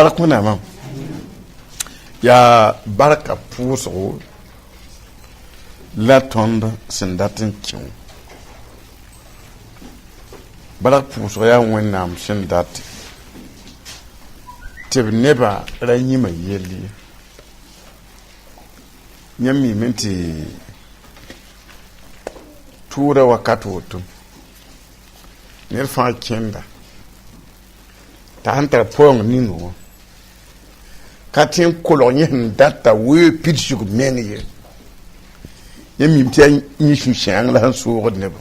barakuna mam ya baraka puso la tonda sendatin kiu barak puso ya wennam sendat tib neba ranyima yeli nyami minti tura wakatoto nirfa kenda ta hanta pong ningo katin kolonye data we pitchu menye yemi mtia nyishu shang la so nebo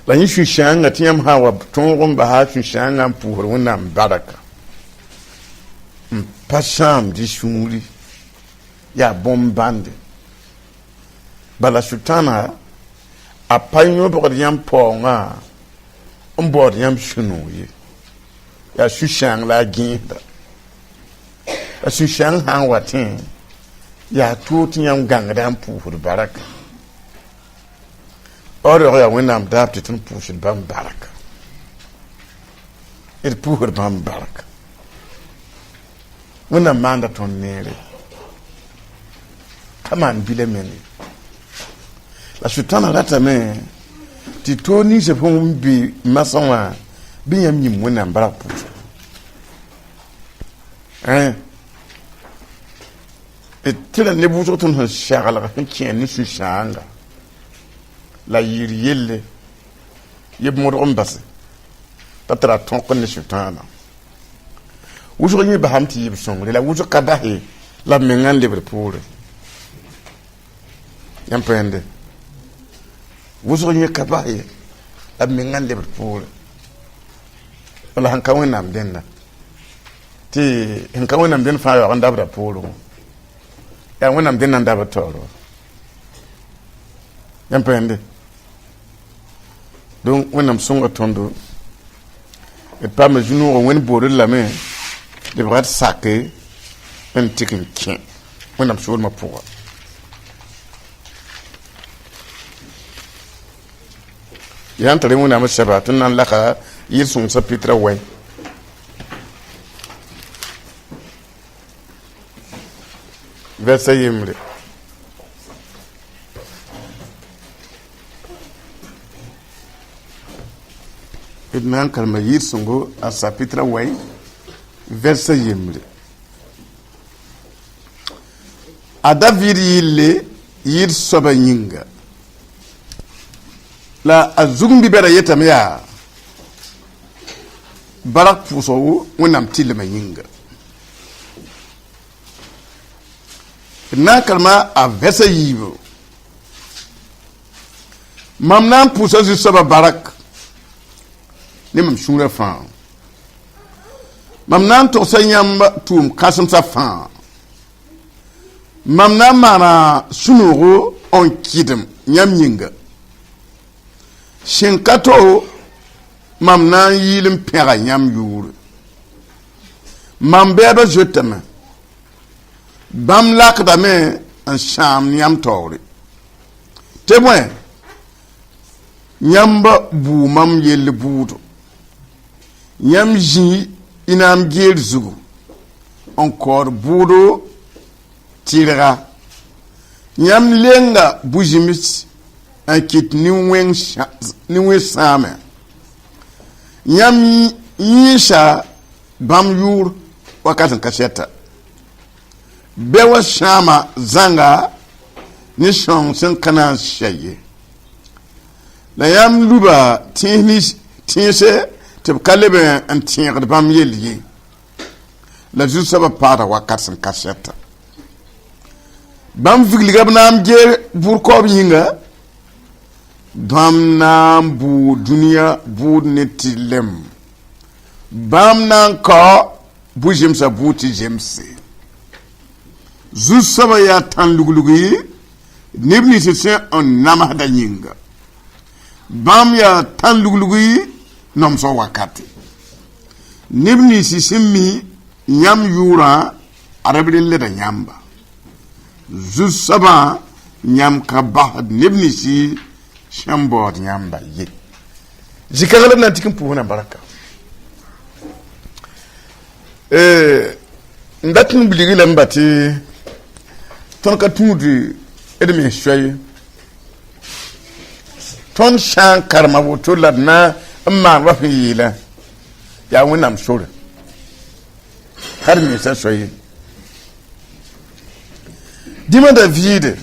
la nyishu shang atiam hawa tongon ba ha shu shang am pour wona baraka pasham di shuri ya bombande bala sultana apanyo bokodi yam ponga ombord yam shunuye ya shu shang la ginda asu shang han watin ya tuti yam gangdan pour baraka oro ya wenam dapti tun pour bam baraka it pour bam baraka wenam manda ton nere kaman bile meni la sultana rata me ti toni se fon bi masanwa bi yam nyim wenam baraka et tela ne buzo ton shagala kien ni su shanga la yirielle yeb modon basse tatra ton kon ni sultana wujo ni bahamti yeb songre la wujo kabahe la mengan libre pour yam prende wujo ni kabahe la mengan libre pour wala hankawen nam denna ti hankawen nam den fa yo anda bra pour ya wenam den nanda batoro yampende donc wenam songa tondo et pas me junu on wen boru la main de brat saké un tikin kien wenam sur ma pour ya antare wenam sabatu nan laka yir son sa pitra way verset yemre idnan kalma yir sungo a chapitre way verset yemre a David yille yir soba nyinga la azugum bibera yetam ya barak puso wonam tilma nyinga na kalma a verset yibo mamnan puso zu soba barak ne mam shura fa mamnan to sanyamba tum kasam sa fa mamnan mana sunuro on kidem nyam nyinga shinkato mamnan yilim pera nyam yuru mambeba jetama bam lakda me en sham nyam tawri témoin nyamba bu mam yel buudo nyam ji inam gel zugu encore buudo tirera nyam lenga bujimit en kit ni wen same nyam yisha bam yur wakatan kasheta bewa shama zanga ni shong sen kana shaye la yam luba tinse te kalebe an tiir bam yeli la ju saba para wakat sen kasheta bam vigliga bnam je bur ko yinga bam nam bu dunia bu netilem bam nan ko bu jemsa buti jemse Zusaba ya tan lugulugi nibni se on namada nyinga bam ya tan lugulugi nom so wakati nibni si simmi nyam yura arabin le da nyamba Zusaba nyam kabah nibni si shambod nyamba ye zikagala na tikin puhuna baraka ndatin biligi lambati ton ka tumudi edme shoy ton shan karma woto ladna amma rafila ya wonam sore har mi sa shoy dima David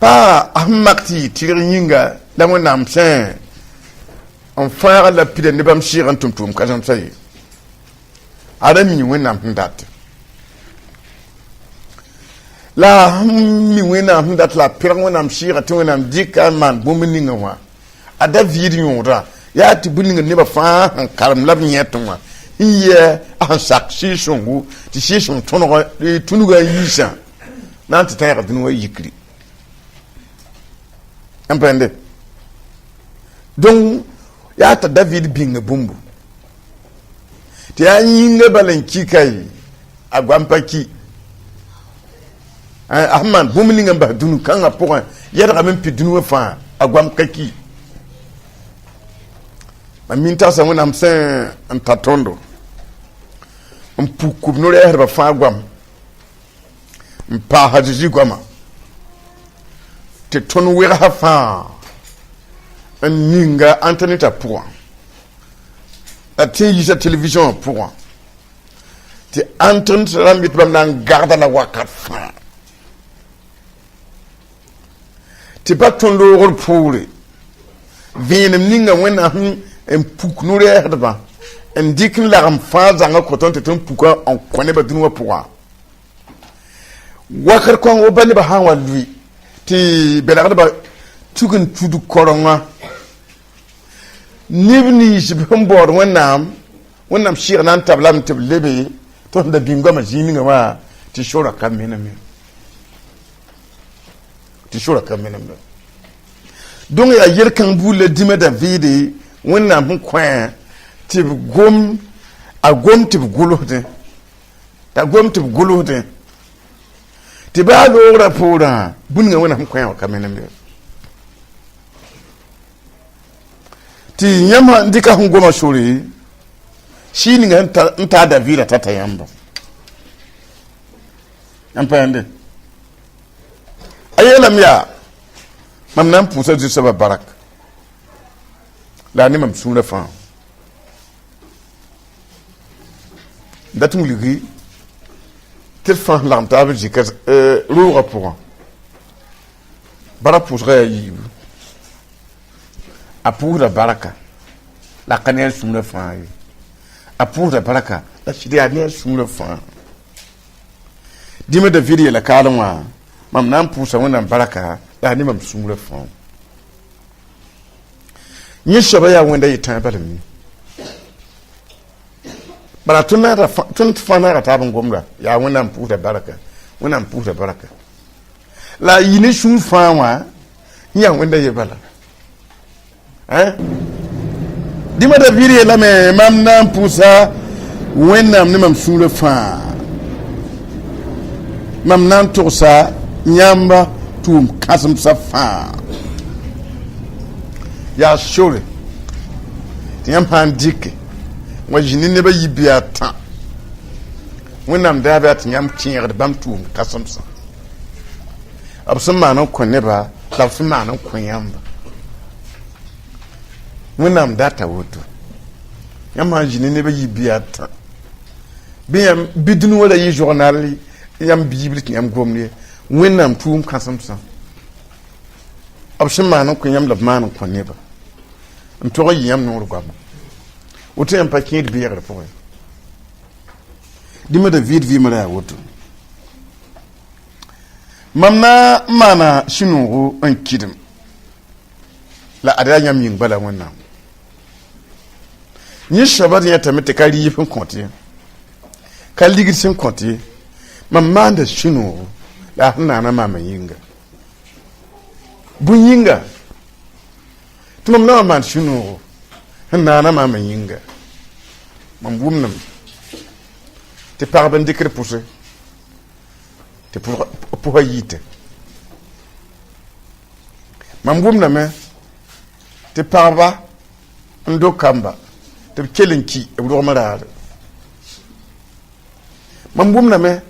pa ahmakti tiringa la wonam sen on fara la pide ne bam shiran tumtum kazam say arami wonam ndat la mi wonam ndat la pire wonam shira to wonam dika man bomininga wa ada David yora ya ti buninga ne ba fa han karam lab nyetwa iye an sakshi shongu ti shishon tono tunuga yisa nan ta tayar dunwa yikri empende donc ya ta David binga bumbu ti ya yinga balanki kai agwampaki ahman bumulinga ba dunu kanga point yada même pi dunu fa agwampaki maminta sa wona msen antatondo mpuku no le herba fa agwam mpa hadiji gwama te tonu wera hafa ninga internet à point la télévision point te antenne la mit bam nan garda la wakat fa te pas ton rôle pour vienem ninga wena en puk no re ba en dikin la ram fa zanga koton te ton puka on connaît ba dunwa pour wakar ko o bani ba hawa lui ti belagda ba tugun tudu koronga nibni jibhum bor wannam shir nan tablam tiblebe to da bingo ma jininga wa ti shora kamena me ti shora kamena me donc ya yerkan bule dima David wannam kwan ti gom a gom ti gulude ta gom ti gulude ti ba lo rapora bunga wannam kwan kamena me ti nyama ndika hungoma shuri shini nta David tata yamba ampande ayela mya mamna mpusa jisa ba barak la ni mam suna fa datum ligi tel fa l'entable jika le rapport bara pousserait yi a pour la baraka la canelle sous le fond a pour la baraka la chidéanie sous le fond dime de vidi la kalma mam nam pour sa wona baraka la ni mam sous le fond ni shabaya wanda yitan balmi bara tunna da tun fana ra tabun gomra ya wona pour la baraka wona pour la baraka la yini shu fawa ya wanda yebala dima da viri la me mam nan pousa wennam ni mam sule fa mam nan tosa nyamba tum kasam sa fa ya shore tiam handike wa jini ne ba yibia ta wennam da ba tiam tier de bam tum kasam sa absam manan konne ba lafsu manan konyamba wonam data woto yama jini ne ba yibiata biyam bidunu wala yi journal yam bible ki yam gomne wonam tuum kasamsa abshin manan ko yam labman ko ne ba nto yam no rugam woto yam pakin de biere fo dima David vi mara woto mamna mana shinu an kidim la adanyam yin bala wonam ni shabat ya tamete kali yifin konti kali gisin konti mamma da shino la nana mama yinga bun yinga tumam na man shino nana mama yinga mam bumnam te parben dikre pousse te pour yite mam bumnam te parba ndo kamba tɩ b kell n ki b rogm raare mam wʋmname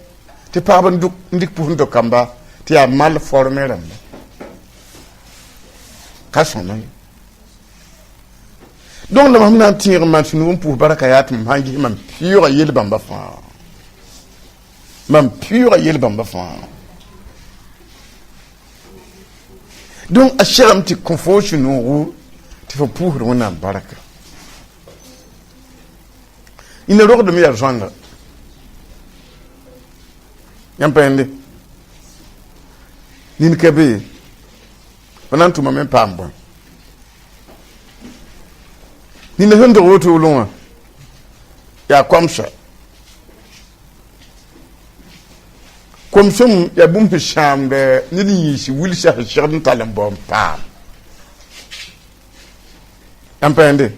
tɩ pagb n dɩk pʋs n do kamba tɩ yaa mal forme rãmba ka sõma ye donc la mam na n tẽeg n maan sũ-nuug n pʋʋs barka yaa tɩ mam sã n ges mam pɩʋʋga yel bãmba fãa mam pɩʋʋga yel bãmba fãa donc a segem tɩ kõ fo sũ-nuugu tɩ fo pʋʋsd wẽnnaam barka ina rogdem yaa zõnga yãmb pa yẽnde nin ka be fo na n tʋmame n paam bõe nina sẽn dog wotoolẽ wã yaa komsa komsem yaa bũmb sẽn sãamd ned n yiisi wilsa sẽn segd n tall n bao n paam yãmb pa yẽnde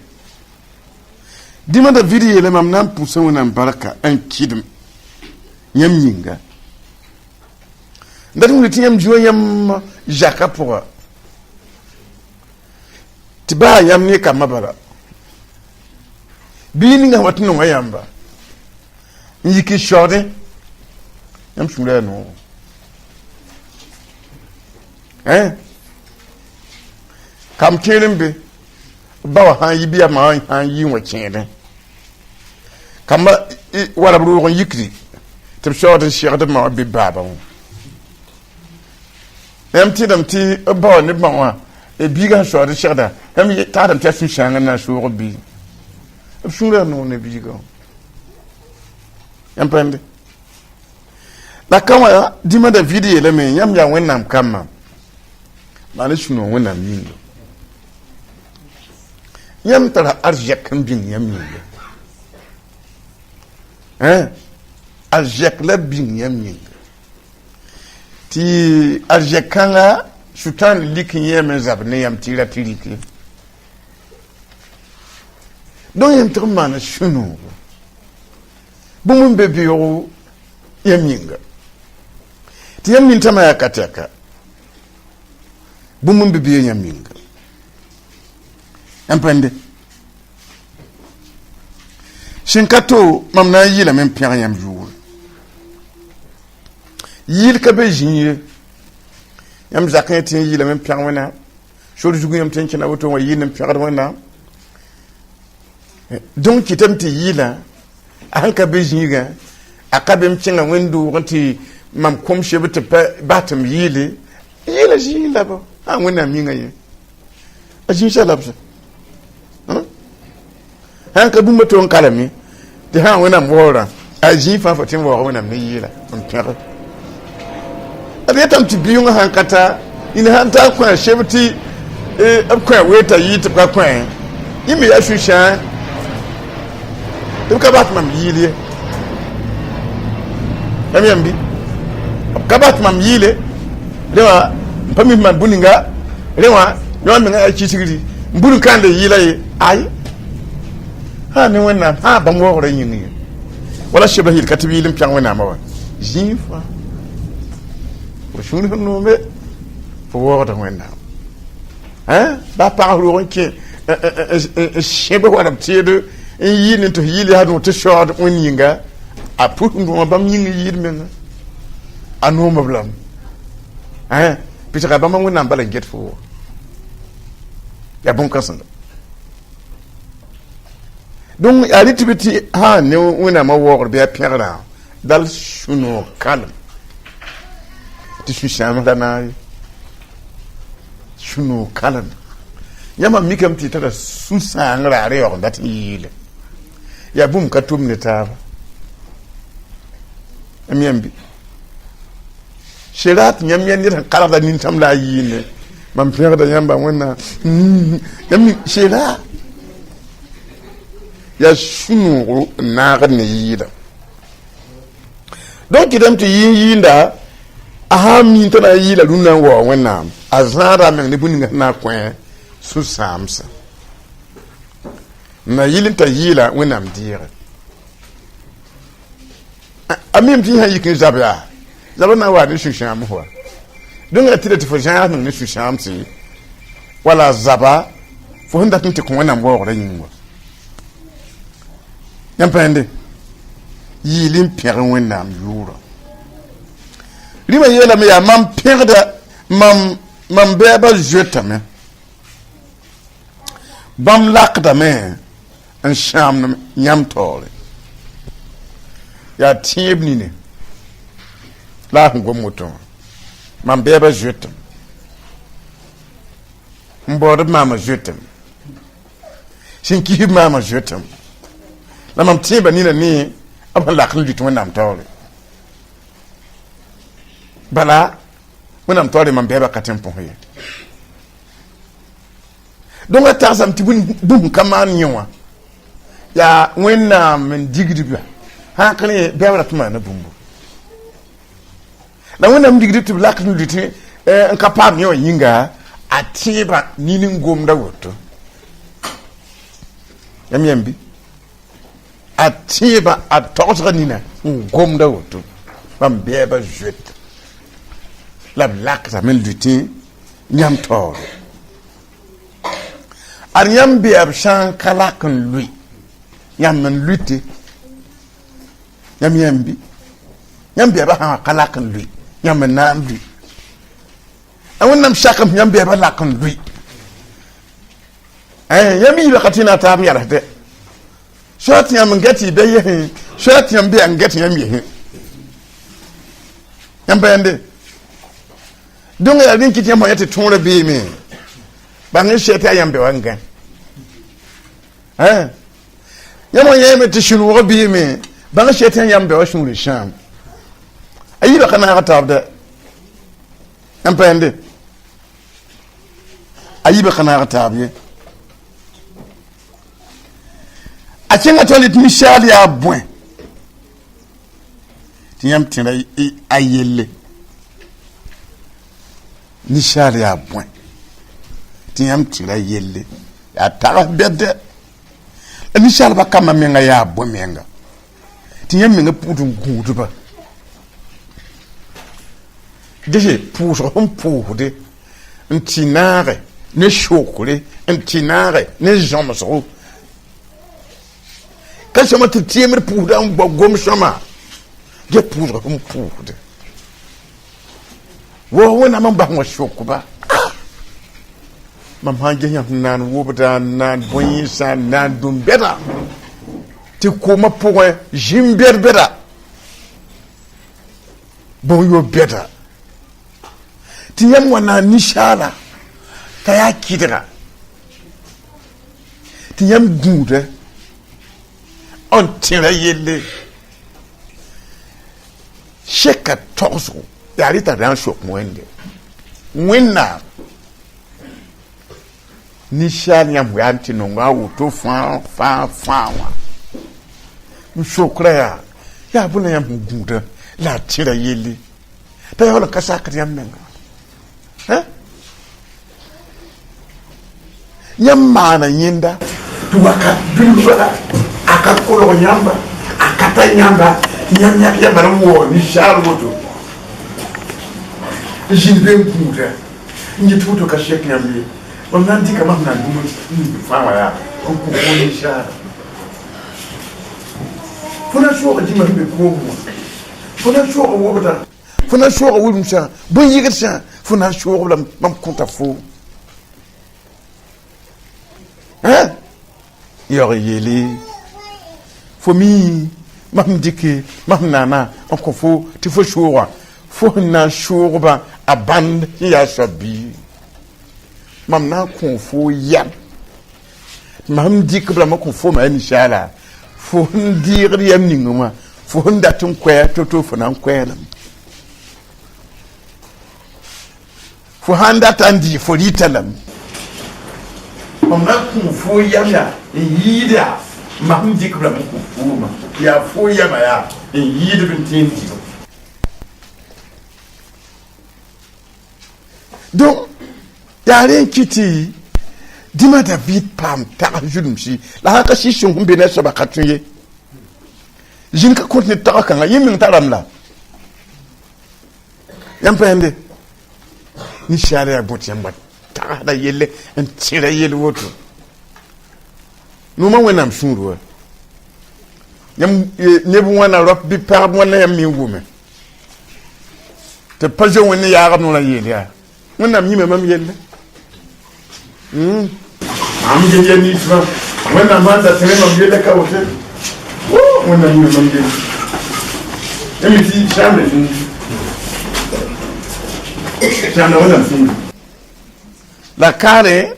dĩma david yeele mam na n pʋsa wẽnnaam barka n kɩdem yãmb yĩnga dat wing tɩ yãmb zĩwã yãmb zaka pʋga tɩ baa yãmb ne kambã bala bii ninga wat nonga yãmba n yik n saoodẽ yãmb sũurã yaa noogo kam kẽer n be ba wa sãn yi bɩ yama wã sãn yi wã kẽedẽ kamba wala b roog n yikri tɩ b saood n segd b ma wã bɩ baaba wã yãmb tɩdame tɩ b ba wa ne b ma wã biigã sẽn saood n segda yãmb tagsdame tɩ a sũ-sãanga n na n soog b bii b sũurã yaa noog ne biigã wã yãmb pa yẽnde la ka wã dĩma david yeelame yãmb yaa wẽnnaam kambã maa ne sũ-noog wẽnnaam yĩnga yãmb tara arzɛk n bĩng yãmb yĩnga arzɛk la bĩng yãmb yĩnga tɩ arzɛk kãnga sʋtãan lik n yẽeme n zab ne yãmb tɩ ra tɩ rike donc yãmb tɩg n maana sũ-noogo bũmb n be beoogo yãmb yĩnga tɩ yãmb nintãmã yaa ka tɛka bũmb n be bee yãmb yĩnga yãmb pãnde sẽn ka to mam na n yɩlame n pẽg yãmb zuugre yɩɩl ka be zĩig ye yãmb zak yẽ tɩ n yɩlame n pẽg wẽnnaam sor zug yãmb tɩ n kẽna woto wã yɩɩl n pẽgd wẽnnaam donc kɩtame tɩ yɩɩlã a sẽn ka be zĩigã a ka be m kẽngã wẽn-doog tɩ mam kom seb tɩ pa bas tɩ m yɩɩle yɩɩla zĩig laba a wẽnnaam yĩngã ye a zĩig sa labsa sãn ka bũmba to n kalame tɩ sã wẽnnaam waoorã a zĩig fãa fo tɩ n waoog wẽnnaam ne yɩɩla n pẽg ad yetame tɩ bɩʋngã sãn ka ta ina sãn taa kõ seb tɩ b kõ weeta yɩɩ tɩ b ka kõ yẽ me yaa sũ-sãã tɩ b ka bas tɩ mam yɩɩl ye yãmb yãmb bɩ b ka bas tɩ mam yɩɩle rẽ wã n pa mi mam bũ-ninga rẽ wã yõ menga yaa kisgri n bũn kãande yɩɩla ye ay ha ne wẽnnaam ha bãmb waoogrã yĩng ye wala sebla yɩl ka tɩ b yɩl n pẽg wẽnnaamã wa zĩig fãa fo sũur sẽn noome fo waoogda wẽnnaam baa pag roog n kẽ n sẽb wa b teed n yɩɩd ne tɩ f yɩl yaa tɩ saood wẽnd yĩnga a pʋsd wã bãmb yĩng yɩɩd menga a noom b lame pɩtga bãmba wẽnnaam bala n get fo wa yaa bõn-kãsenga donc a rɩ tɩ bɩ tɩ sã ne wẽnnaamã waoogr bɩ a pẽgrã dal sũ-noog kalem tɩ sũ-sãam ra naag ye sũ-noog kalem yãmba mikame tɩ tara sũ-sãang raare yaoog n dat n yɩɩle yaa bũmb ka tʋm ne taaba yãmb yãmb bɩ sera tɩ yãmb yã ned sẽn kalgda nintãm la a yɩɩne mam pẽgda yãmba wẽnnaam yãmb sera yaa sũ-noogo n naagd ne yɩɩda donc kɩtame tɩ yɩɩnda a sã n miin t'a na n yɩɩla rũnnã n waoog wẽnnaam a zãada a meng ne bũ-ninga sẽn na n kõ sũ-sãamsa n na yɩl n t'a yɩɩla wẽnnaam dɩɩge a mim tɩ yẽ sã yik n zab yaa zab n na n waa ne sũ-sãams wa donc a tɩda tɩ fo zãas meng ne sũ-sãamse wala zaba fo sẽn dat n tɩ kõ wẽnnaam waoogrã yĩng wa Yampende yilin pɛgẽ wẽnnaam yʋʋra rɩma yeelame yaa mam pẽgda mam bɛɛba zoetame bãmb lakdame n sãamd yãmb taoore yaa tẽeb nine la a sẽn gom woto wã mam bɛɛba zoetame n baoodb maama zoetame sẽn kisb maama zoetame la mam tẽeba nina ne b sẽn lak n lʋt wẽnnaam taoore bala wẽnnaam taoore mam bɛɛba ka tẽn põs ye donc a tagsam tɩ bũmb ka maan yẽ wã yaa wẽnnaam n digdba sãn kẽ ne bɛɛbra tɩ maana bũmbu la wẽnnaam digd tɩ b lak n lʋt n ka paam yẽ wã yĩnga a tẽeba nin n gomda woto yãmb yãmbi a tẽeba a togsga nina n gomda woto bãmb bɛɛba zoet la b lakdame n lʋtẽ yãmb taoore ad yãmb bɩa b sã n ka lak n lʋɩ yãmb n lʋɩte yãmb yãmbi yãmb bɩa sã n ka lak n lʋɩ yãmb n na n lʋɩ a wẽnnaam sakame yãmb bɩa lak n lʋɩ yãmb yiiba ka tɩ na taab yɛlsdɛ soa tɩ yãmb n gɛt y bɛ yesẽ soa tɩ yãmb bɩa n gɛt yãmb yesẽ yãmb bɛɛnde donc yaa rẽ kɩt yãmb fã yã tɩ tõora beeme bãng n sɛt a yãmb bɛ wa n gãn yãmb wã yãeme tɩ sũ-noogã beeme bãng n sɛt a yãmb bɛ wa sũuri sãam a yiiba ka naag taab dɛ yãmb pɛɛnde a yiiba ka naag taab ye a kẽnga tɩ tɩ ninsaal yaa bõe tɩ yãmb tẽra a yelle ninsaal yaa bõe tɩ yãmb tɩra yelle yaa tags bɛdɛ la ninsaalbã kambã menga yaa bõe menga tɩ yãmb menga pʋʋd n gũudba gese pʋʋsg sẽn pʋʋsde n tɩ naage ne sokre n tɩ naage ne zõmsgo ka sõma tɩ teemd pʋʋsda n gom sõma ge pʋʋsg sẽn pʋʋsde wa wẽnnaam n bas wã sokba mam sãn ges yãmb sẽn na n wobda n na n bõe-yẽnsã n na n dũm bɛda tɩ koomã pʋgẽ zĩm bɛd bɛda bõn-yob bɛda tɩ yãmb wa na n ninsaala t'a yaa kɩdga tɩ yãmb gũuda n tẽra yelle seka togsgo yaa rɩ t'a na n sok wẽnde wẽnnaam ninsaal yãmb yaa n tɩ nonga a woto fãa wã n sokra yaa bõe la yãmb sẽn gũuda la a tẽra yelle t'a yaool n ka sakd yãmb menga yãmb maana yẽnda tɩ wakat bilbã a ka kolg yãmba a kata yãmba tɩ yãmb yãk yãmba n waoog ninsaal woto zĩnd be n gũuda n yet woto ka sek yãmb ye mam na n dɩka mam na n dũm fãa wã yaa n kʋ fo ninsaala fo na soog dĩmã sẽn be koom wã fo na soog wobda fo na soog wʋlmsã bõn-yɩgd sã fo na soog la mam kõta fo yaoog yeele fo mi mam dɩke mam naana n kõ fo tɩ fo soogã fo sẽn na n soogba a bãnd sẽn yaa soab-biig mam na n kõ fo yam mam dɩkb rãmbã kõ fo ma yaa ninsaala fo sẽn dɩɩgd yam ning wã fo sẽn dat n koɛɛ to fo na n koɛɛlem fo sãn data n dɩ fo rɩta lame mam na n kõ fo yam yaa n yiid yaa mam dɩkb rãmb n kõ foomã yaa fo yamã yaa n yiidb n tẽ n dɩg donc yaa rẽ n kɩ tɩ dĩmã david paam tags zulumsi la sã ka sɩ sẽn sẽn be ne soaba ka tõe ye zĩn ka kõt ne tags kãnga yẽ meng t'a rãmb la yãmb pɛɛnde ninsaal yaa bõt yãmba tagsda yelle n tẽra yel woto noma wẽnnaam sũur wa yam nebu wana rop bi par wana yam mi wume te pajo woni ya no la yelia wona mi mam yelle am je ni fa wona manda tere mam yelle ka wote wona mi mam yelle emi ti chambe chambe wona fi la kare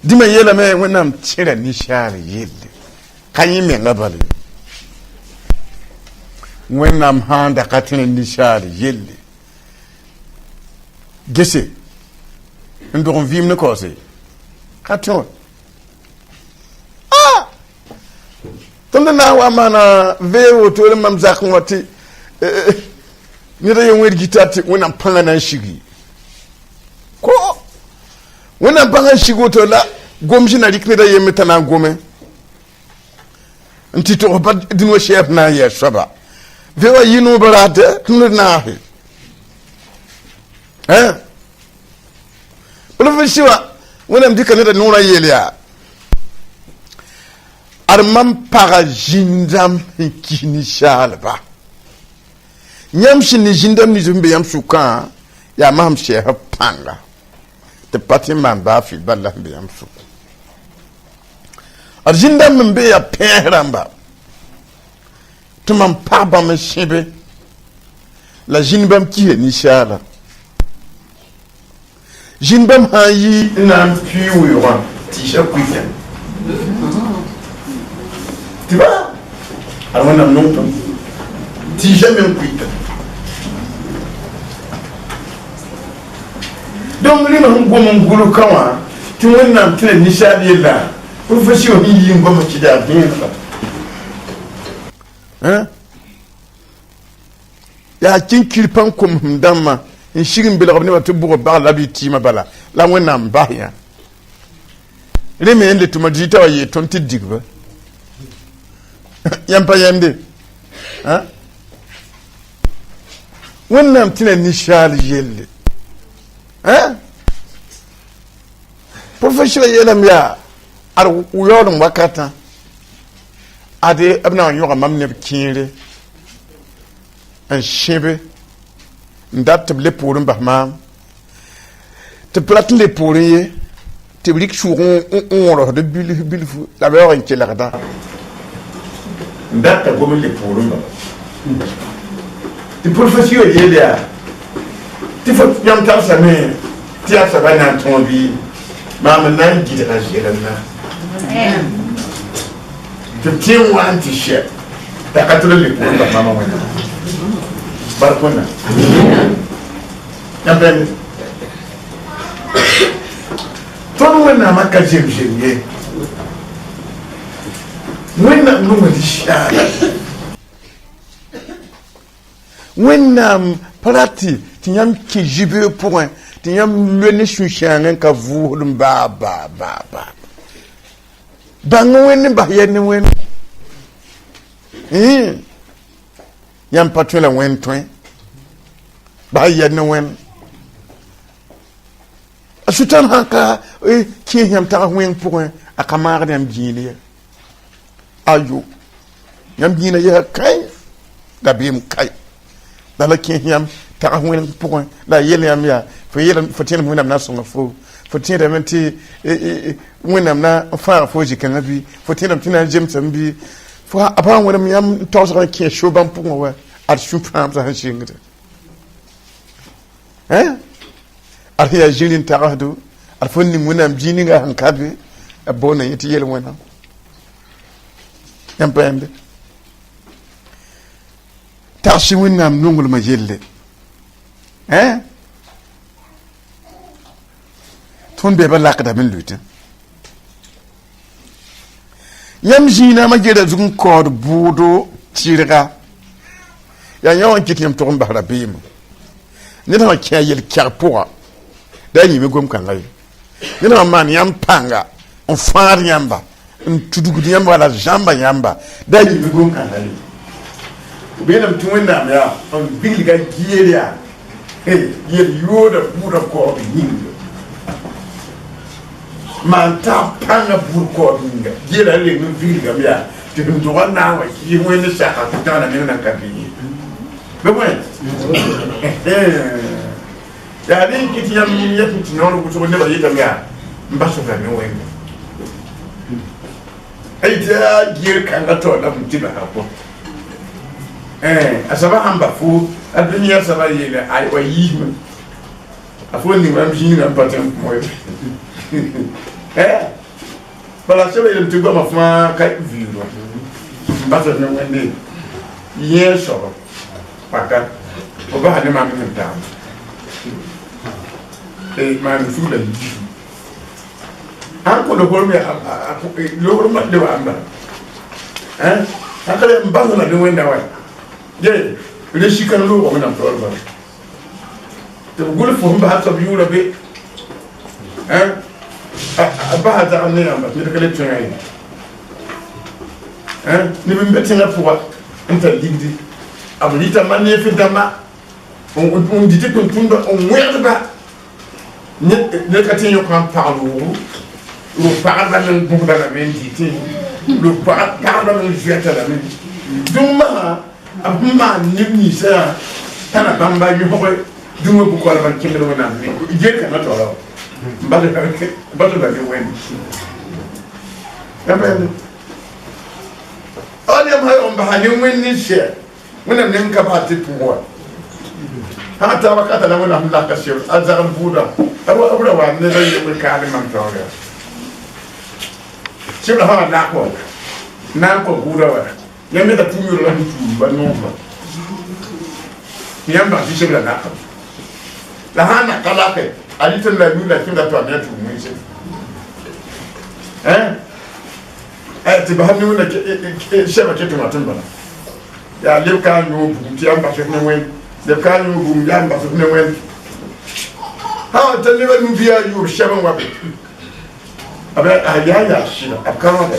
dima yela me wona am tira ni share yelle kanyi me ngabale wona am handa katine ni share yelle gese ndon vim ne kose katon tonda na wa mana veo to le mamza kwati ni da yen wergi tati wona panga na shigi ko wona panga shigo to la gomji na rikne da yemeta na gome nti to ba dinwo chef na ye soba veo yinu barate tunu na he Professeur, on a dit que nous avons yelia. Armam para jindam kini shalba. Nyam shini jindam ni zumbi yam sukan ya mam sheha panga. Te pati man ba fi balla mbi yam sukan. Ar jindam mbe ya penramba. Tumam pa ba me shibe. La jindam ki ni shala. Jinbam hayi nan piwa tisha kuya. Tu vois? Alors on a non tisha même kuya. Donc les gens comme ngulu kawa, tu vois na tele nisha là. Profession yi ngoma kida bien là. Ya kinkilpan kum ndama. In shirin bila kabne watu bugo ba labi tima bala la wena mbaya reme yende tumadita wa ye tonti digba yampa yende wena mtina nishali yelle professional yela mya ar uyodon wakata ade abna yoga mamne kinre en shebe ndat le pour mbahma te plate le pour ye te blik chouron on de bilfu la meilleure en kelada ndat comme le pour mbah te profession yele ya te faut yam ta sa me ti a sa bana tombi mama nan gidra jelana te tien wan ti che ta katule le pour mbah mama wana barkona yaben ton wena maka jemjemye wena numa di shara wena parati tinyam ki jibe point tinyam le ne shushangen ka vu ba bango wena ba yene wena yam patula wen twen ba yene wen asutan haka ki yam ta wen point akamar yam jini ayu yam jini ya kai da bim kai da la ki yam ta wen point da yele yam ya fo yele fo tin mun na so fo tin da menti mun na fa fo jikan bi fo tin am tin jem sambi fo aban wani yam tawsa ke shoban punga wa ar shufam sa shingita ar hiya jinin taadu ar fonni munam jininga hankabe abona yiti yel wona yam pende tashi wonnam nongul ma jelle ton be ba lakada min lutin yam jina ma jeda zun kod budo tirga ya yawan kitim to ngba rabim ni na kya yel kyarpoa da yi me gom kan lay ni na man yam panga on far yamba on tudugu yamba la jamba yamba da yi me gom kan lay be nam tuwenda me ya on bilga giyeria yel yoda buda ko yin man ta panga burko dinga jira le no bilga me ya te do na wa ki mo ni sa ka ta na me na ka bi be mo ya ni ki ti yam ya ti no ko to ne ba yita ya mbaso na me wen ai ta gir kan ga to da muti ba ko asaba hamba fu adunya saba yele ai wa yi afo ni ram jini na patem mo bala sebe ile mtu goma fuma kai viro mbaso na wende yeso paka oba hade ma mi nda ma mi fu da yi an ko do ko mi lo ma de wa amba akale mbaso na de wenda wa je le shikan lo ko na pro ba te gol fo mba ta bi wura be ba ta an ne amba te kale tun ni min beti na fuwa inta ligdi ablita man ne fi dama on dit que tout on werba ne ka tin yo kan parlo lo parla men bu da la men dit lo parla men jeta la men duma abuma ni sa tana bamba yu ko duma bu ko la ban kimbe do na mi je ka na to la ba da ni wen amen on yam hay on ba ni wen ni she wona nem ka ba ti puwa hata wakata na wona hunda ka she azan buda abura wa ne da yi ka ni man to ga she na ha na ko buda wa yam da tu yo la tu ba no ba yam ba ti she na ka la hana kala ke alitan la nula kinda to na tu mu she ti ba ni wona ke she ba ke to matun bana ya le ka no bu ti amba se ne wen le ka no bu ya amba se ne wen ha ta ne ba nu biya yu she ban wa be aba ya shi na akama da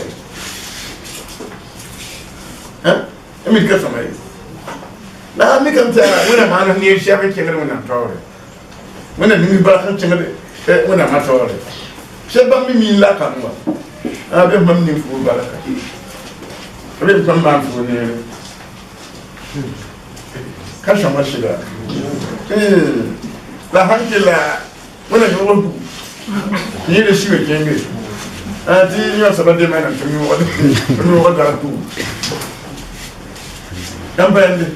emi ka sama yi na mi kan ta wona ma na ni she ban ke ne wona tore wona ni mi ba kan ke ne wona ma tore she ba mi la kan wa abe mam ni fu baraka abe kan ba fu ne kasha mashida la hankila wala ni wodu ni le shiwe kenge ati ni asabade mana tumi wodu tu dambende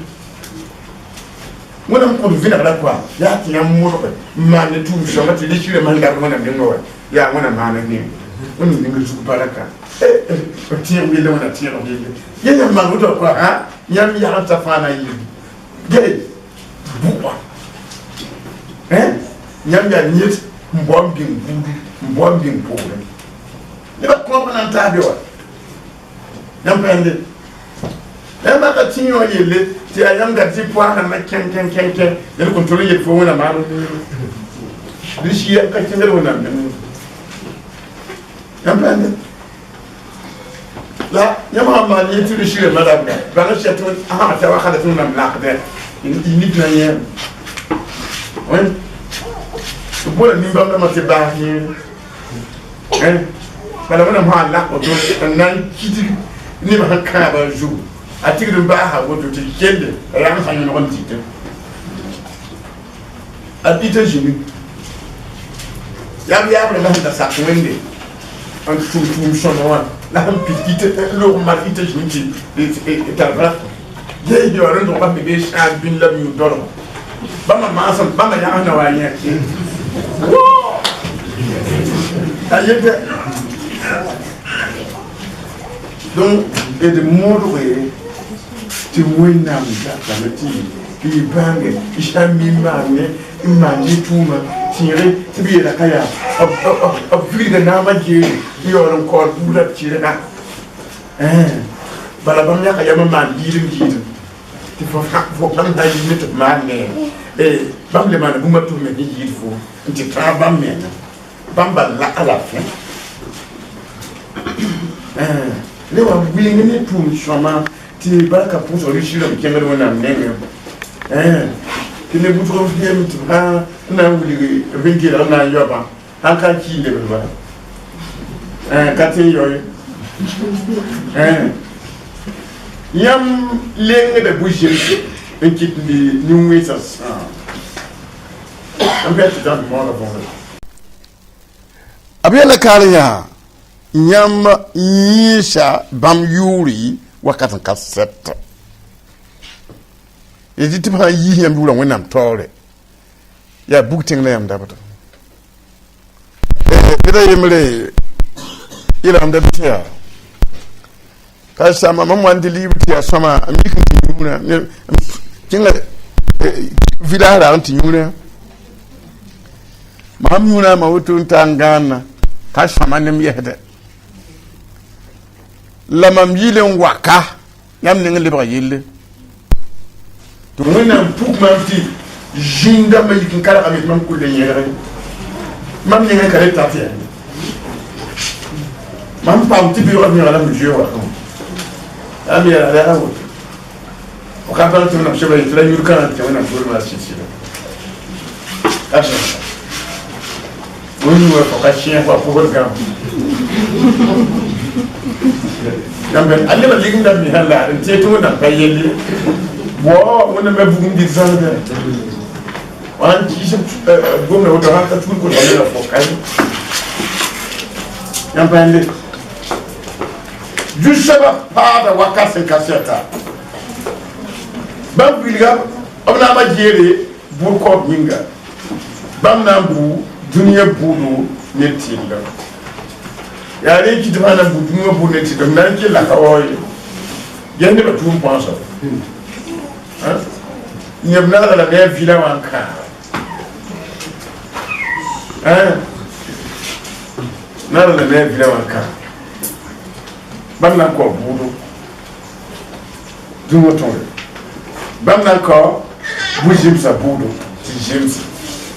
wala ko vina kala kwa ya ti amuro ma ne tu so ma ti le shiwe man da wala ndengo ya wala mana ni wani ni ngi su baraka ti wi le wala ti ro ni ye ma ngoto kwa ha nyam ya ta fana yi ge buwa nyam ya nyet mbombing pole ne ba ko na ta bi wa nyam pende e ma ka tinyo yele ti ayam ga ti kwa na ken ne ko tolo ye fo wona ma ni shi ya ka tinga wona nyam pende la nyama ma ni tu shi madame ba na shi to ta wa khala tun na mlaqde ni na ye wen bola ni ba ma te ba ni bala wana ma la ko do nan kiti ni ba ka ba ju ati du ba ha go to ti kende ya ma sanyo no ti te abita jini ya ba na da sa wende an tu sono la petite le mari te jini ti ta va ye yo ran do ba be sha bin la mi do ba ma san ba ma ya na wa ye ayete donc et de modo ti wina mja kamati ki bange ishami mane imani tuma tire tibi la kaya of vida na maji yo ron ko bula tire na bala bam ya kaya man yirim ti fo bam da yimit mane bam le man bu ma tume ni yirfo ti tra bam men bam ba la ala fin le wa wingi ni tum shoma ti baraka pour so rishiro mkengero wona mnenge ti ne butro fiem ti ha na wuli vingi na yoba aka ki le ba kati yoy yam lenge de bouger en kit ni new ways am bet dan mo la bon abiyala kariya yam yisha bam yuri wakatan kaset yiti ma yi yam yura wenam tore ya bukting na yam dabata ida yemle ila am dabata ka sama mamman de liberty asama amikin yura kinga vidara anti yura mam yura ma wutun tangana ka sama nem yehde lamam yilen waka yam ne lebra yille to wona puk mamti jinda ma yikin kala amit mam kulle yere mam ne kala tatia mam pam ti bi ro mi ala mi jewa ami ala ala wo o ka ban tuna sheba itra yur kana te wona fur ma sisi asa woni wo ka chien ko ko gam yambe alle ba ligum da mi hala en te to na kayeli wo wona me bugum di zanga wan ci ci gomna wo da ta tun ko la fo kay yambe jusaba pada wakase kaseta bam bilga abna ma jere bur ko minga bam na bu duniya budu netinga ya ne ki dama bu duniya budu netinga nan ki la kawoy yende ba tum pensa nyamna la ne vila wanka na la ne vila wanka bam na ko budu dumo ton bam na ko bu jimsa budu ti jimsa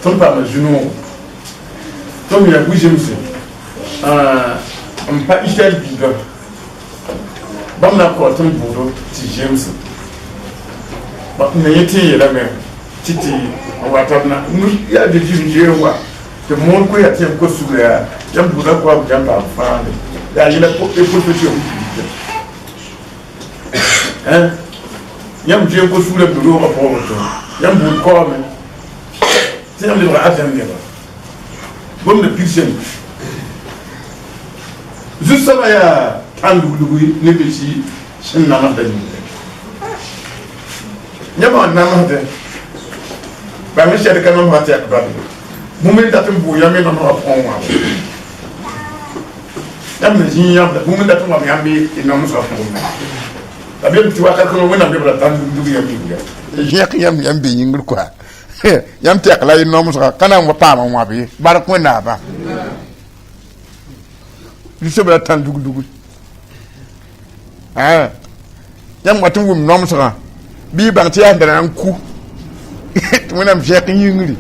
ton pa ma juno ton ya bu jimsa pa ishel biga bam na ko ton budu ti jimsa ba na yete la me titi wa tabna nu ya de jimje wa te mon ko ya te ko sura jam buda ko jam pa fa ya yila ko e ko to yam je ko sura do ro ko to yam bu ko me ti yam le ba atam ne ba bom de pixel juste ça ya tandu lugu ne be ci shin na ma da ni nyama na ma de ba mi shere kan ma ta ba mu me da tum bu yam me na ma pon wa yam ne jin yam da mu me da tum ma yam bi ina mu so pon la bien tu vois quand on a bien la tande du yam bi yam bi ngul quoi yam tek la no mu so kana mo pa ma bi bar ko na ba du so la tande du yam watum wum no mu so bi bang ti ya ndana ku tu mo nam jek ngiri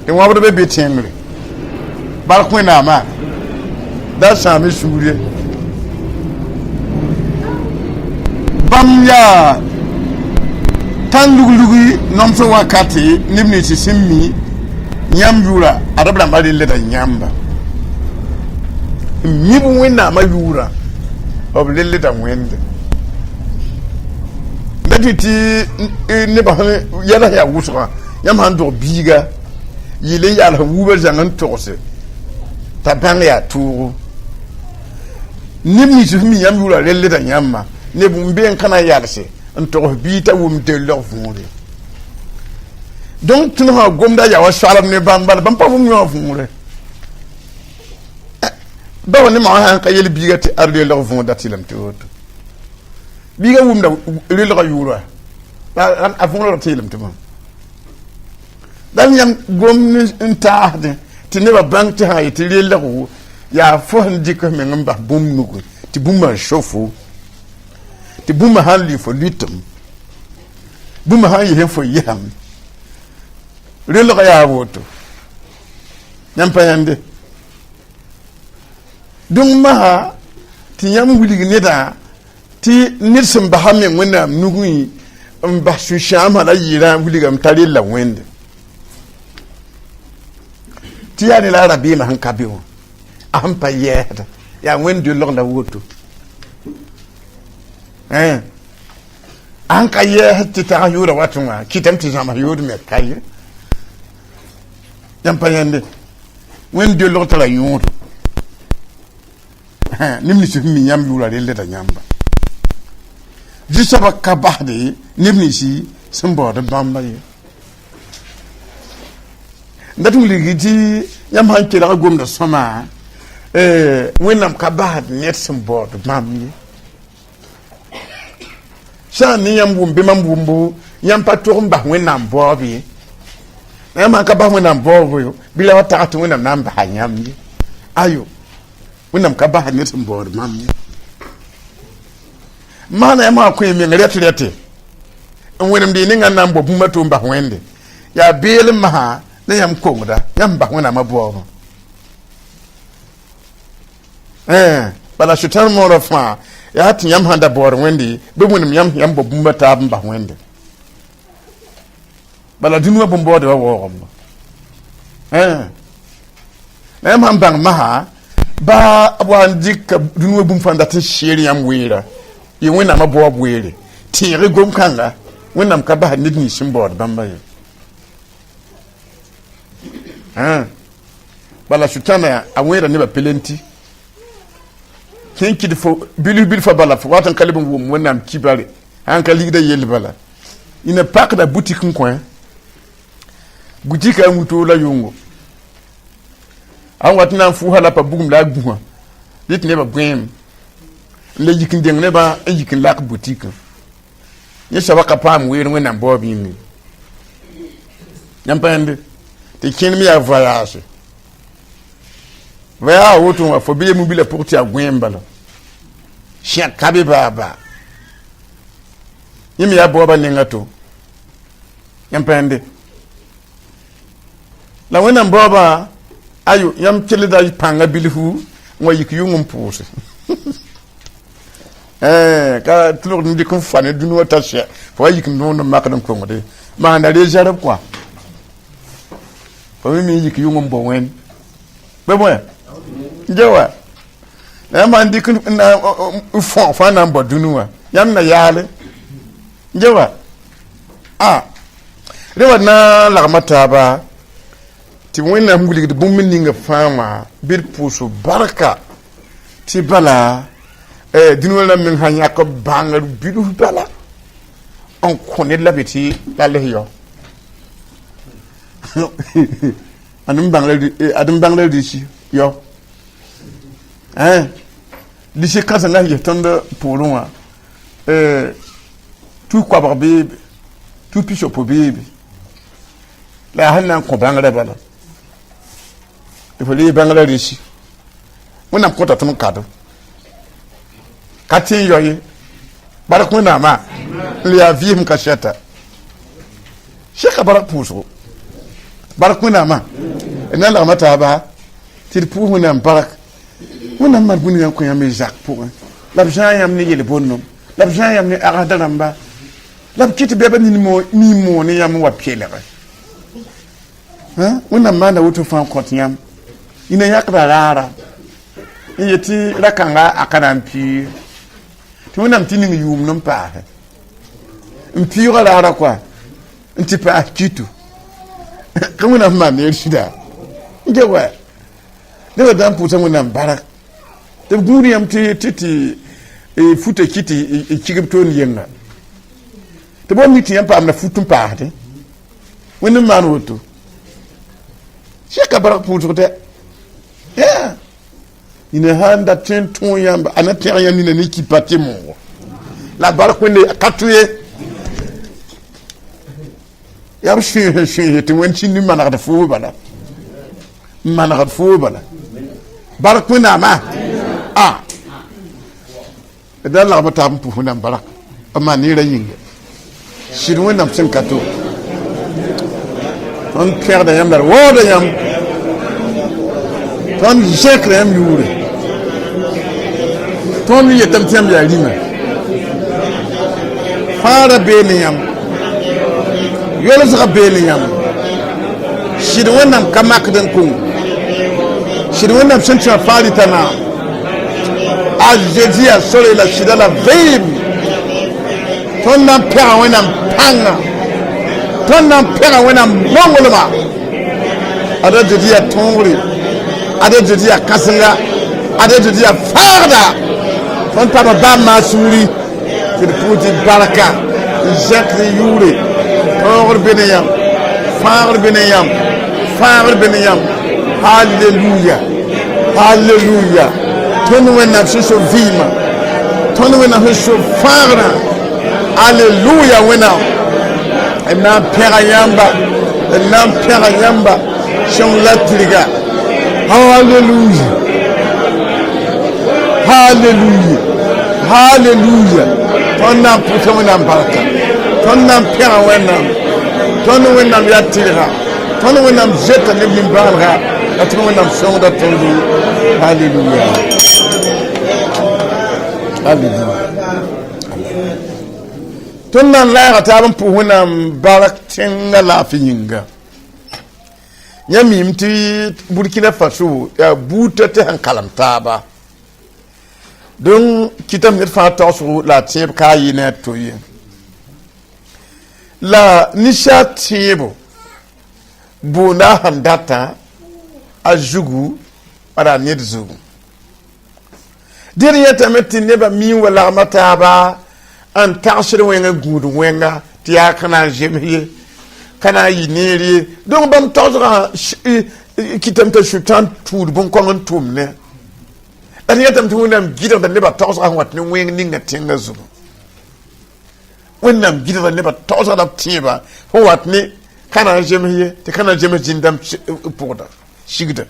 e mo ba be tiengri bar ko na ma da sa mi suriye bam ya tan lugu nomso wakati nimni ci simmi nyam yura adabla mali le da nyamba mibu wenna ma yura ob le da wende daditi ne ba yala ya wusra yam han do biga yile ya la wuba jangan tose ta bang ya turu nimni ci simmi yam yura le da nyamba ne bu mben kana yalse nto bi ta wum de leur fondé donc tu n'as gomda ya wa salam ne bambal bam pa wum yo fondé ba woni ma han ka yel bi gati arde leur fondé tilam to bi ga wum da le la yura ba a fondé tilam to dan yam gom nta de ti ne ba bank ta ha ti le la ko ya fo handi ko me ngamba bum nugo ti bum shofo ti buma han li fo litum buma han yi fo yam relo ga ya woto nyam payande dung ma ti yam wuli ne da ti nitsum ba ha me wona nugui mba su shama la yira wuli gam tari la wende ti ya ni la rabi ma han kabiwo am payeda ya wende lo la woto an ka ye ti ta yura watunga kitam ti jama yura me kaye yam payende wen de lo tala yura nimni ci mi yam yura le ta nyamba ji saba ka bahde nimni ci sembo de bamba ye ndatum ligi ji yam han ki la gom da soma wenam ka bahde net sembo de bamba sa ni yam wumbe mambumbu yam pator mba wenam bobi ma ka ba wenam bobo bila wata atu wenam namba hanyam ni ayo wenam ka ba ne tumbo mam ni mana yam akwe mi ngretrete wenam di ninga nambo buma tumba wende ya bele ma na yam konguda yam ba wenam abobo bala shutan mo rafa ya tin yam handa bor wende be munum yam bo bumba ta bamba wende bala dinu bo mbo de wo na yam bang maha ba wan dik dinu bum fanda tin shiri yam wira yi wena ma bo were ti re gom kanga wenam ka ba nidni shimbo bamba ye bala shutana awera ne ba pelenti kinki fo bil fa bala fo watan kalibun wum wonam kibare an ka ligda yel bala ina pak da boutique coin boutique amuto la yongo an watna fu hala pa bugum la gbuwa dit ne ba gwem le yikin deng ne ba yikin lak boutique ye sabaka pam wer wonam bobi ni yampande te kin mi a voyage vaya woto fo biye mu bila pour ti a gwem bala Shia kabi baba yimi ya boba ningato yampende la wena boba ayo yam kelida panga bilhu ngo yiki yungum puse ka tulur ndi ko fane dunu wata she fo yiki no makadam ko ngode ma na le jarab quoi fo mi yiki yungum bo wen bebo njewa na man dik na fa na mbo dunuwa yam na yale njewa rewa na la mata ba ti wena nguli de bum ninga fama bir pusu baraka ti bala dinuwa na min hanya ko bangal bidu bala on connaît la beti la leyo adum bangal di ci yo di ci kasa nga ye tonda polonwa tout quoi barbe tout picho po bebe la hanna ko bangal bala il faut les bangal di ci wona ko ta ton kado kati yoyi barakuna ma li avim kashata sheka barak puso barakuna ma ina la mata ba tir pu huna barak wona man buni yan ko yam jacques pour l'argent yam ni yele bonno l'argent yam ni arada namba lab kiti bebe ni mo ni yam wa piele wona man da woto fan compte yam ina yakra rara yeti rakanga akanampi tu wona mtini ngi yum non pa mpi rara quoi un petit peu kitu comme on a mané shida ngewa ne dan puta wona barak te guri am titi futa kiti kigibto ni yenga te bo miti yam pa am na futum pa de wona man woto sheka barak puta te yeah ina handa tenton yamba anatere yanina ni kipate mongo la barkwende akatuye yam shi te wen chini manaka fu bala barkwena ma da la bata mpu huna barak amma ni ra yinga shiru wena msen kato on pierre da yam dar woda yam ton jekre yam yure ton yi tam tiam ya lima fara beniyam yola sa beniyam shiru wannan kamak dan kun shiru wannan sun ci fari tana azjia sore la shida la vim ton nan pɛga wẽnnaam pãnga tõnd na n pɛga wẽnnaam bõnglema ada dɩd yaa tõogre ada dɩd yaa kãsenga ada dɩd yaa faagda tõnd taba baa maa suuri tɩ d pʋʋ tɩ barka n zẽkd yʋʋre tõogr be ne yãmb fãagr be ne yãmb fãagr be ne yãmb halleluya halleluya tõnd wẽnnaam sẽn so vɩɩma tõnd wẽnnaam sẽn so fãagrã halleluya wẽnnaam d na n pẽga yãmba d na n pẽga yãmba sõng la tɩrga halleluya halleluya halleluya tõnd na n pʋsa wẽnnaam barka tõnd na n pẽga wẽnnaam tõnd wẽnnaam yaa tɩrga tõnd wẽnnaam zeta neb nin-bãalga la tõnd wẽnnaam sõngda tõnd halleluya halleluya tõnd na n laɛga taab n pʋs wẽnnaam bark tẽngã laafɩ yĩnga yã miime tɩ burkina faso yaa buuta tɩ sẽn kalem taaba donc kɩtame ned fãa tagsgo la a tẽeb kaa yɩ ne a to ye la ninsaa tẽebo boonda a sẽn datã a zugu bala a ned zugu dẽd yẽtame tɩ nebã miin wa lagma taaba n tagsd wẽngã gũud wẽnga tɩ yaa ka na n zems ye ka na n yɩ neer ye donc bãmb tagsgã kɩtame t'a sʋtãn tũud bõn-kõng n tʋʋm ne la d yẽtame tɩ wẽnnaam gɩdgda nebã tagsgã sẽn wat ne wẽng ninga tẽngã zugu wẽnnaam gɩdgda nebã tagsgda b tẽebã sẽn wat ne ka na n zems ye tɩ ka na n zems zĩn-dãmb pʋgda sigda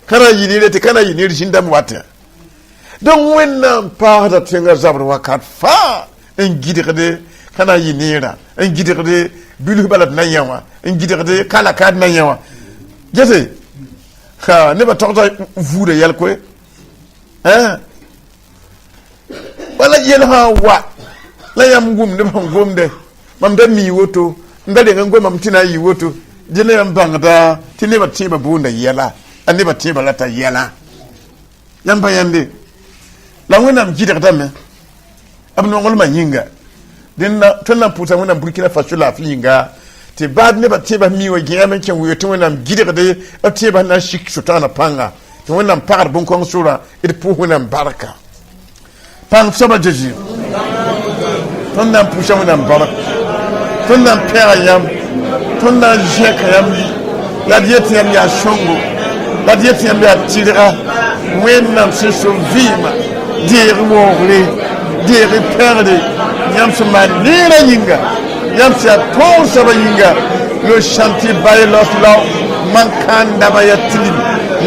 ka na n yɩ neer ye tɩ ka na n yɩ neer zĩn-dãmb watẽ donc wẽnnaam paasda tẽngã zabd wakat fãa n gɩdgde ka na n yɩ neerã n gɩdgde bilf bala d na yã wã n gɩdgde kalaka d na yã wã gese nebã togsa vuuda yɛl koe wala yel sã n wa la yãmb gom neb sẽn gomde mam da mii woto n da reng n goamam tɩ na n yɩ woto dẽ la yãmb bãngda tɩ nebã tẽebã boonda yɛla a nebã tẽebã la t'a yɛla yãmb pa yãnde la wẽnnaam gɩdgdame b nonglmã yĩnga tõnd na n pʋʋsa wẽnnaam burkina faso laafɩ yĩnga tɩ baad nebã tẽebã mii wa gẽame n kẽ wɩɩ tɩ wẽnnaam gɩdgde b tẽebã na n sik sʋtãana pãnga tɩ wẽnnaam pagd bõn-kõng sʋʋrã d pʋʋs wẽnnaam barka pãng soaba zeezi tõnd na n pʋʋsa wẽnnaam bark tõnd na n pɛga yãmb tõnd na n zẽka yãmb la d yetɩ yãmb yaa sõngo la d yetɩ yãmb yaa tɩrga wẽnnaam sẽn so vɩɩma deeg woogre deeg pɛgde yãmb sẽn maan neerã yĩnga yãmb sẽn yaa tõog soaba yĩnga lo shanti baye los lao mankanda baya tilim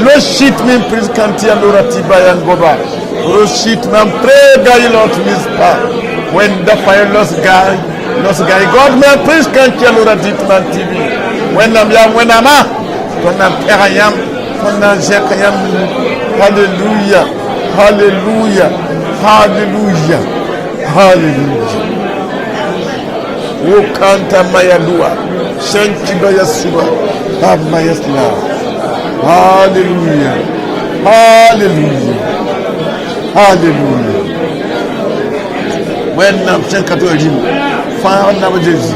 lo shit min pris kanti alora ti bayan goba lo shit man prega ilot mispa when the fire los guy god man pris kanti alora dit man tv when am ya when ama when am perayam when am jekayam hallelujah hallelujah hallelujah hallelujah o kanta mayalua shanti bayasuba amayasla hallelujah hallelujah hallelujah when nam shankato ajim fa na bajezi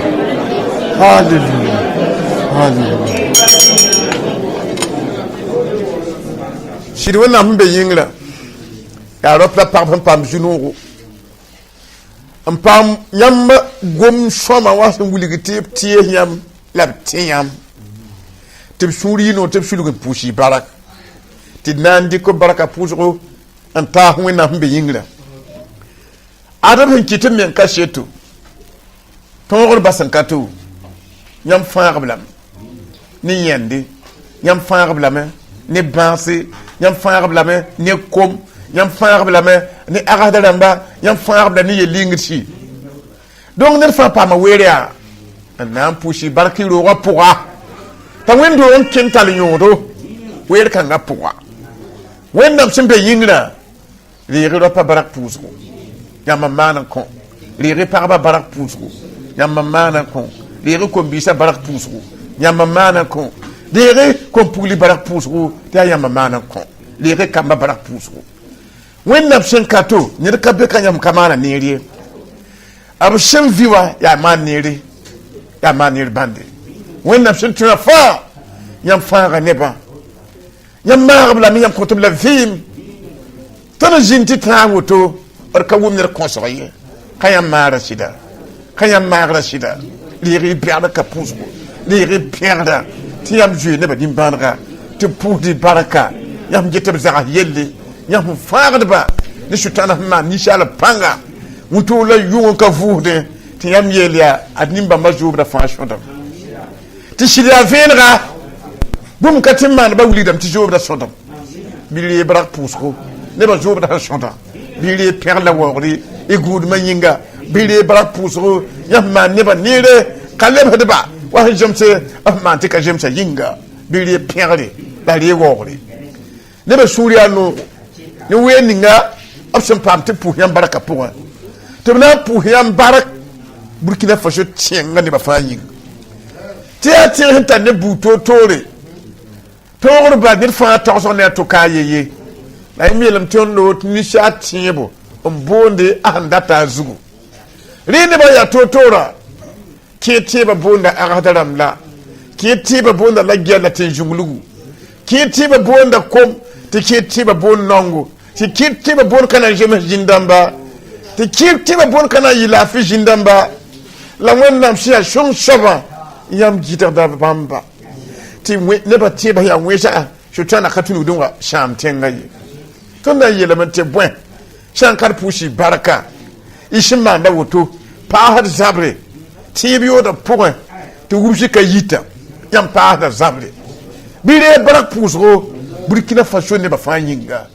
hallelujah hallelujah shiri wannan be yingra ya ropla pam junuru n paam yãmb gom sõma wa sẽn wilg tɩ b tɩɩs yãmb la b tẽ yãmb tɩ b sũur yɩ noog tɩ b sulg n pʋʋs y bark tɩ d na n dɩk b barka pʋʋsgo n taas wẽnnaam sẽn be yĩngrã ad b sẽn kɩt n meng ka seto tõogr bas n ka to yãmb fãag b lame ne yẽnde yãmb fãag b lame ne bãase yãmb fãag b lame ne kom yãmb fãag b lame ne agsda rãmba yãmb fãag b la ne yel-lingdsi donc ned fãa paama weer yaa n na n pʋʋs bark y roogã pʋga t'a wẽnd-doog n kẽn tall yõodo weer kãngã pʋga wẽnnaam sẽn be yĩngrã reeg ra pa bark pʋʋsgo yãmb n maan n kõ reeg pagba bark pʋʋsgo yãmb n maan n kõ reeg kom-biisã bark pʋʋsgo yãmb n maan n kõ reeg kom-pugli bark pʋʋsgo tɩ yaa yãmb n maan n kõ reeg kamba bark pʋʋsgo wẽnnaam sẽn ka to ned ka be ka yãmb ka maana neer ye ab shin viwa ya maniri bande wẽnnaam sẽn tũra fãa yãmb fãaga nebã yãmb maagb lame yãmb kõt b la vɩɩm tõnd n zĩnd tɩ tãag woto d ka wʋmd d kõsg ye ka yãmb maara sɩda ka yãmb maagra sɩda leeg y bɛgda ka pʋsgo leeg y pẽgda tɩ yãmb zoe nebã nimbãanega tɩ pʋsd barka yãmb get b zags yelle yãmb fãagdba ne sʋtãana sẽn maan ninsaal pãnga wũntoog la yʋng n ka vʋʋsdẽ tɩ yãmb yeel yaa ad nimbãmbã zoobda fãa sõdem tɩ sɩd yaa vẽenega bũmb ka tɩ n maandba wilgdame tɩ zoobda sõdem bɩ ree brag pʋʋsgo nebã zoobda sẽn sõda bɩ ree pẽg la waoogre y gũudmã yĩnga bɩ ree brag pʋʋsgo yãmb maan nebã neere ka lebsdba wa sẽn zemse f maan tɩ ka zemsa yĩnga bɩ ree pẽgre la ree waoogre nebã sũur yaa noogo ne ween ninga b sẽn paam tɩ pʋʋs yãmb barkã pʋgẽ tɩ b na n pʋʋs yãmb bark burkina faso tẽnga nebã fãa yĩng tɩ yaa tẽg sẽn tar ne buu toor-toore tõogr ba ned fãa togsg ne a tʋka a yeye la y meelem tɩ n loog tɩ ninsaal tẽebo n boonde a sẽn data a zugu rẽ nebã yaa toor-toorã kẽ tẽebã boonda agsda rãmb la kẽ tẽebã boonda la gɛlla tɩ n zũglgu kẽ tẽebã boonda kom tɩ kẽ tẽebã boond nongo tɩ kẽ tẽebã boond ka na n zems zĩn-dãmba tɩ kẽ tẽebã boond ka na n yɩ laafɩ zĩn-dãmba la wẽnnaam sẽn yaa sõng soabã yãmb gɩdgda bãmba tɩ nebã tẽebã yaa wẽsga sʋtãana ka tũnugd n wa sãam tẽngã ye tõnd na n yeelame tɩ bõe sã n ka d pʋʋsy barka y sẽn maanda woto paasd zabre tẽeb yoodã pʋgẽ tɩ wubsy ka yita yãmb paasda zabre bɩ ree bark pʋʋsgo burkina faso nebã fãa yĩnga